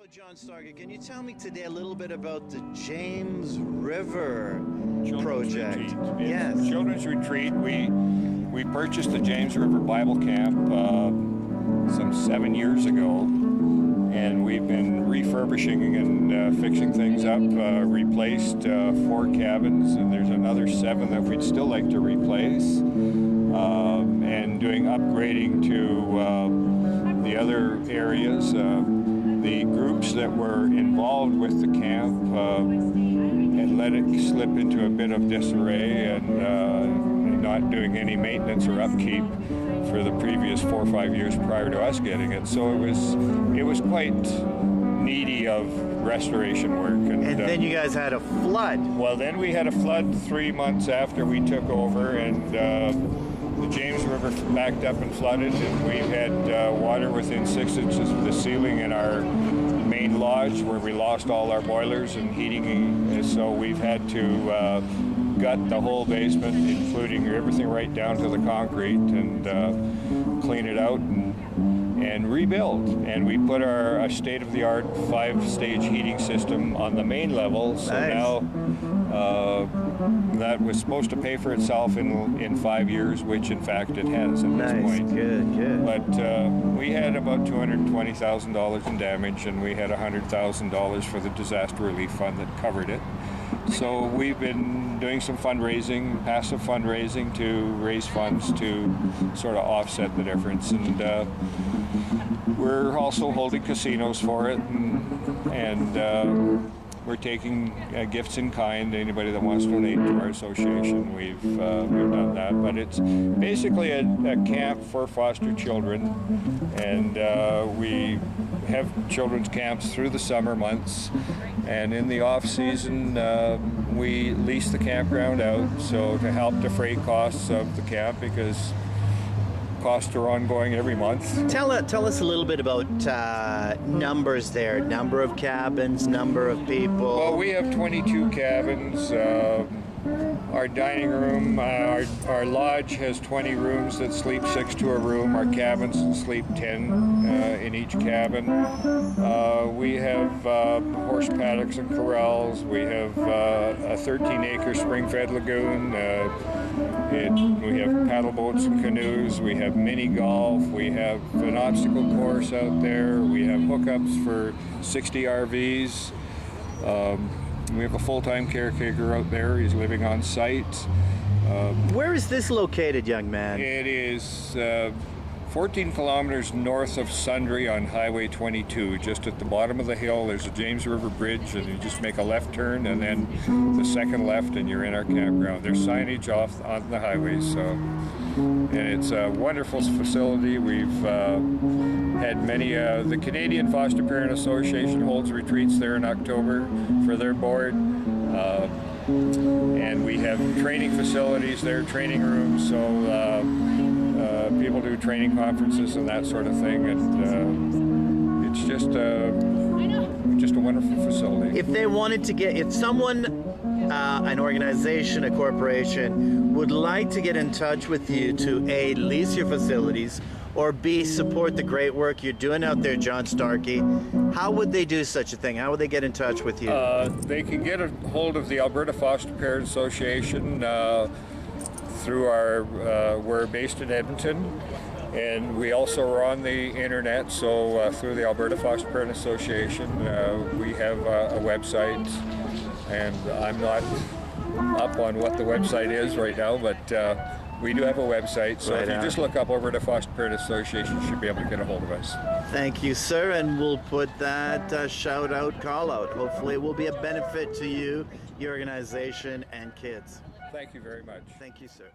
So, John Starkey, can you tell me today a little bit about the James River project? Retreat. Yes. Children's Retreat. We purchased the James River Bible Camp some 7 years ago, and we've been refurbishing and fixing things up. Replaced 4 cabins, and there's another 7 that we'd still like to replace, and doing upgrading to the other areas. The groups that were involved with the camp had let it slip into a bit of disarray and not doing any maintenance or upkeep for the previous 4 or 5 years prior to us getting it. So it was quite needy of restoration work. And then you guys had a flood. Well, then we had a flood 3 months after we took over, and the James River backed up and flooded, and we've had water within 6 inches of the ceiling in our main lodge, where we lost all our boilers and heating, so we've had to gut the whole basement, including everything right down to the concrete, and clean it out and rebuild. And we put our state-of-the-art 5-stage heating system on the main level, so nice. Now that was supposed to pay for itself in 5 years, which in fact it has at this point. Good. But we had about $220,000 in damage, and we had $100,000 for the disaster relief fund that covered it. So we've been doing some fundraising, passive fundraising, to raise funds to sort of offset the difference. And we're also holding casinos for it, and we're taking gifts in kind. Anybody that wants to donate to our association, we've done that. But it's basically a camp for foster children, and we have children's camps through the summer months, and in the off season we lease the campground out, so to help defray costs of the camp, because costs are ongoing every month. Tell us a little bit about numbers there, number of cabins, number of people. Well, we have 22 cabins. Our dining room, our lodge has 20 rooms that sleep 6 to a room. Our cabins sleep 10 in each cabin. We have horse paddocks and corrals. We have a 13-acre spring-fed lagoon. We have paddle boats and canoes. We have mini golf. We have an obstacle course out there. We have hookups for 60 RVs. We have a full-time caretaker out there. He's living on site. Where is this located, young man? It is 14 kilometers north of Sundre on Highway 22. Just at the bottom of the hill, there's a James River Bridge, and you just make a left turn, and then the second left, and you're in our campground. There's signage off on the highway, and it's a wonderful facility. We've had many. The Canadian Foster Parent Association holds retreats there in October for their board. And we have training facilities there, training rooms, so people do training conferences and that sort of thing, and it's just a wonderful facility. If they wanted to if someone, an organization, a corporation, would like to get in touch with you to A, lease your facilities, or B, support the great work you're doing out there, John Starkey, how would they do such a thing? How would they get in touch with you? They can get a hold of the Alberta Foster Parent Association through we're based in Edmonton, and we also are on the internet, so through the Alberta Foster Parent Association, we have a website, and I'm not up on what the website is right now, but we do have a website, so if you just look up Alberta Foster Parent Association, you should be able to get a hold of us. Thank you, sir, and we'll put that shout out, call out. Hopefully it will be a benefit to you, your organization, and kids. Thank you very much. Thank you, sir.